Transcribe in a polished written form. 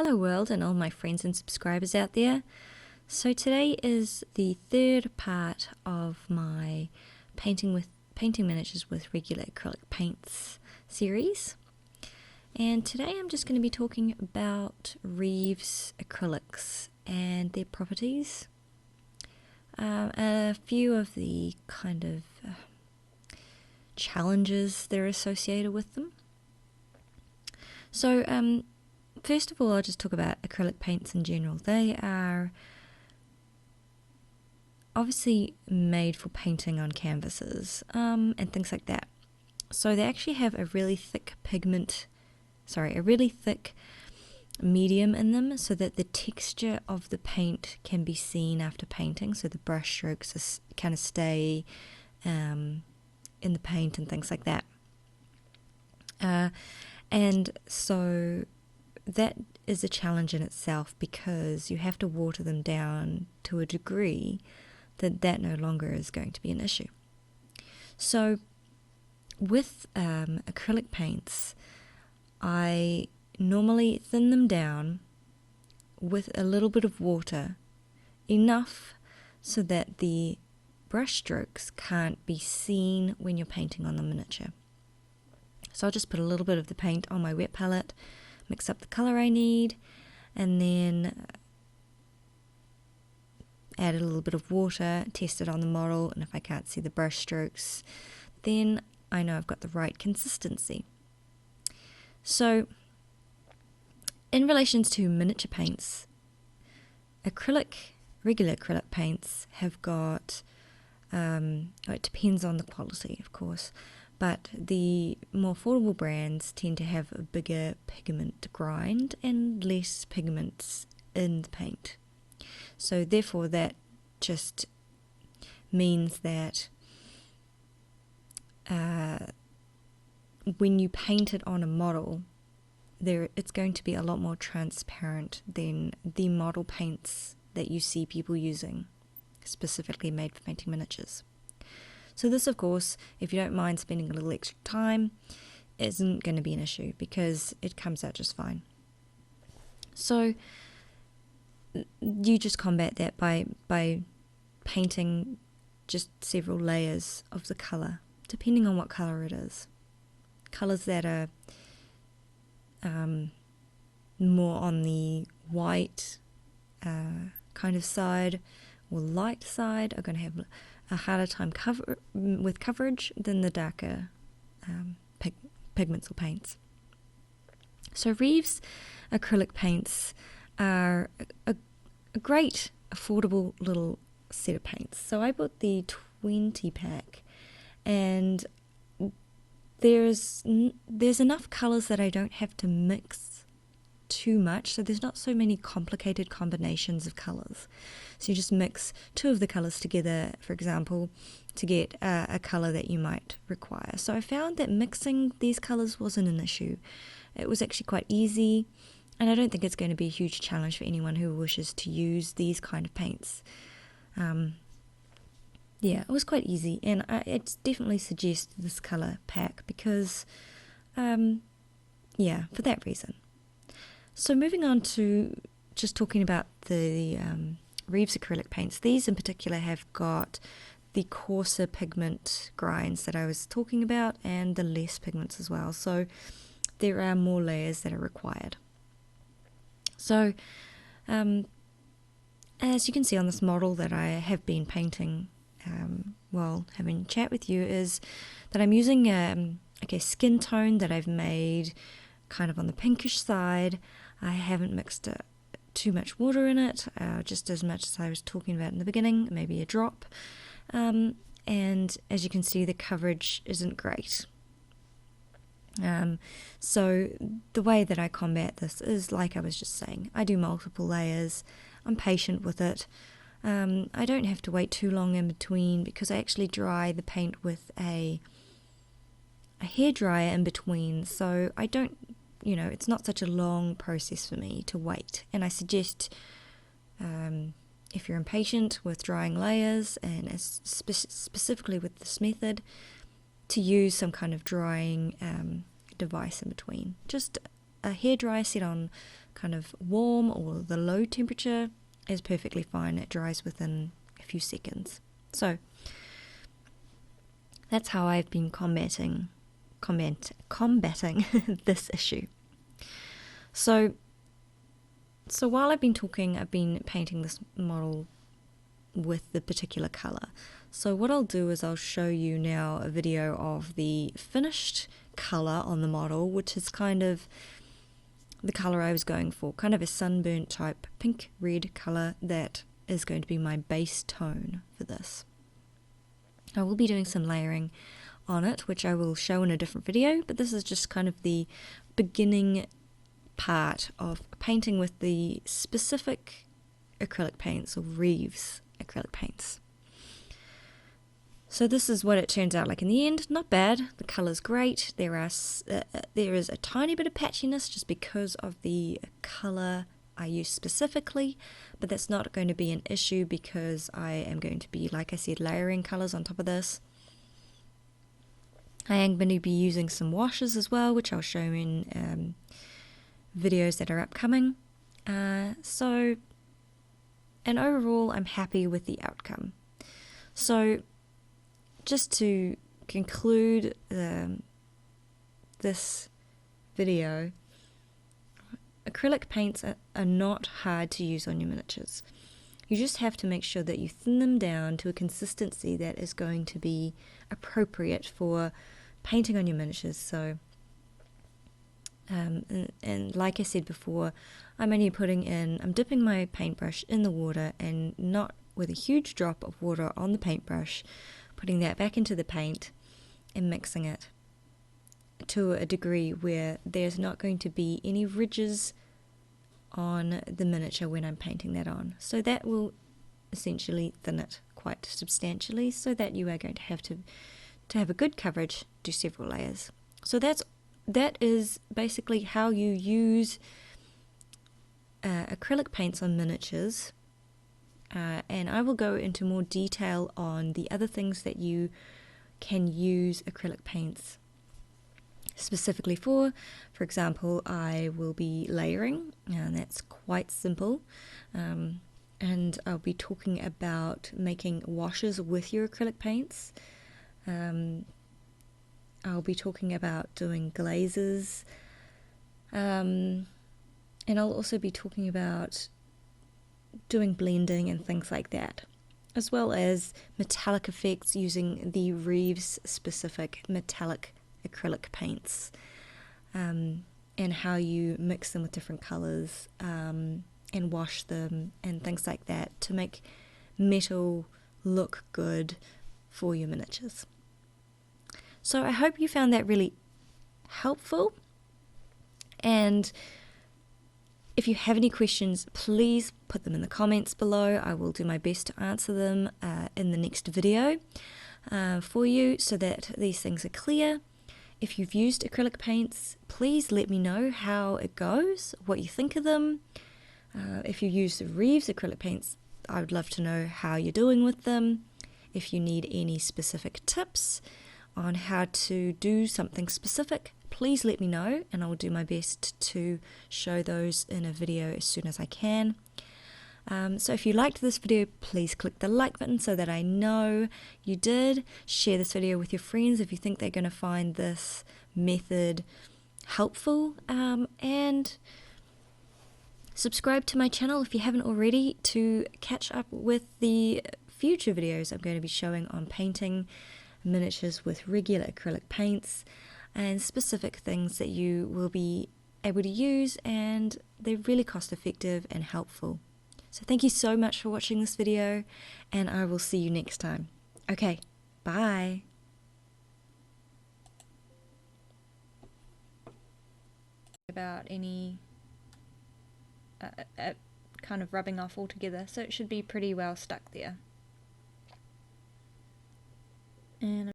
Hello world and all my friends and subscribers out there. So today is the third part of my painting miniatures with regular acrylic paints series. And today I'm just going to be talking about Reeves acrylics and their properties. A few of the kind of challenges that are associated with them. So first of all, I'll just talk about acrylic paints in general. They are obviously made for painting on canvases and things like that. So they actually have a really thick medium in them so that the texture of the paint can be seen after painting. So the brush strokes kind of stay in the paint and things like that. And so that is a challenge in itself because you have to water them down to a degree that no longer is going to be an issue. So with acrylic paints, I normally thin them down with a little bit of water, enough so that the brush strokes can't be seen when you're painting on the miniature. So I'll just put a little bit of the paint on my wet palette, mix up the colour I need, and then add a little bit of water, test it on the model, and if I can't see the brush strokes, then I know I've got the right consistency. So, in relation to miniature paints, regular acrylic paints have got, it depends on the quality, of course, but the more affordable brands tend to have a bigger pigment grind and less pigments in the paint. So therefore that just means that when you paint it on a model, it's going to be a lot more transparent than the model paints that you see people using, specifically made for painting miniatures. So this, of course, if you don't mind spending a little extra time, isn't going to be an issue because it comes out just fine. So you just combat that by painting just several layers of the colour, depending on what colour it is. Colours that are more on the white kind of side or light side are going to have a harder time with coverage than the darker pigments or paints. So Reeves acrylic paints are a great affordable little set of paints. So I bought the 20 pack, and there's enough colours that I don't have to mix too much, so there's not so many complicated combinations of colours. So you just mix two of the colours together, for example, to get a colour that you might require. So I found that mixing these colours wasn't an issue. It was actually quite easy, and I don't think it's going to be a huge challenge for anyone who wishes to use these kind of paints. Yeah, it was quite easy, and I definitely suggest this colour pack because, yeah, for that reason. So moving on to just talking about the Reeves acrylic paints, these in particular have got the coarser pigment grinds that I was talking about and the less pigments as well. So there are more layers that are required. So as you can see on this model that I have been painting while having a chat with you, is that I'm using a skin tone that I've made kind of on the pinkish side. I haven't mixed too much water in it, just as much as I was talking about in the beginning, maybe a drop. And as you can see, the coverage isn't great. So the way that I combat this is, like I was just saying, I do multiple layers. I'm patient with it. I don't have to wait too long in between because I actually dry the paint with a hairdryer in between, so I don't, it's not such a long process for me to wait. And I suggest, if you're impatient with drying layers, and specifically with this method, to use some kind of drying device in between. Just a hairdryer set on kind of warm or the low temperature is perfectly fine. It dries within a few seconds. So that's how I've been combating this issue. So while I've been talking, I've been painting this model with the particular color. So what I'll do is I'll show you now a video of the finished color on the model, which is kind of the color I was going for, kind of a sunburnt type pink red color that is going to be my base tone for this. I will be doing some layering on it, which I will show in a different video, but this is just kind of the beginning part of painting with the specific acrylic paints, or Reeves acrylic paints. So this is what it turns out like in the end. Not bad. The color's great. There is a tiny bit of patchiness just because of the color I use specifically, but that's not going to be an issue because I am going to be, like I said, layering colors on top of this. I am going to be using some washes as well, which I'll show in videos that are upcoming. And overall, I'm happy with the outcome. So just to conclude this video, acrylic paints are not hard to use on your miniatures. You just have to make sure that you thin them down to a consistency that is going to be appropriate for painting on your miniatures. So and like I said before, I'm dipping my paintbrush in the water, and not with a huge drop of water on the paintbrush, putting that back into the paint and mixing it to a degree where there's not going to be any ridges on the miniature when I'm painting that on. So that will essentially thin it quite substantially, so that you are going to have a good coverage, do several layers. So that is basically how you use acrylic paints on miniatures. And I will go into more detail on the other things that you can use acrylic paints specifically for. For example, I will be layering, and that's quite simple. And I'll be talking about making washes with your acrylic paints. I'll be talking about doing glazes. And I'll also be talking about doing blending and things like that, as well as metallic effects using the Reeves specific metallic acrylic paints, and how you mix them with different colors and wash them and things like that to make metal look good for your miniatures. So I hope you found that really helpful, and if you have any questions, please put them in the comments below. I will do my best to answer them in the next video for you, so that these things are clear. If you've used acrylic paints, please let me know how it goes, what you think of them. If you use the Reeves acrylic paints, I would love to know how you're doing with them. If you need any specific tips on how to do something specific, please let me know, and I will do my best to show those in a video as soon as I can. So if you liked this video, please click the like button so that I know you did. Share this video with your friends if you think they're going to find this method helpful, and subscribe to my channel if you haven't already to catch up with the future videos I'm going to be showing on painting miniatures with regular acrylic paints, and specific things that you will be able to use, and they're really cost effective and helpful. So thank you so much for watching this video, and I will see you next time. Okay, bye. About any kind of rubbing off altogether, so it should be pretty well stuck there. And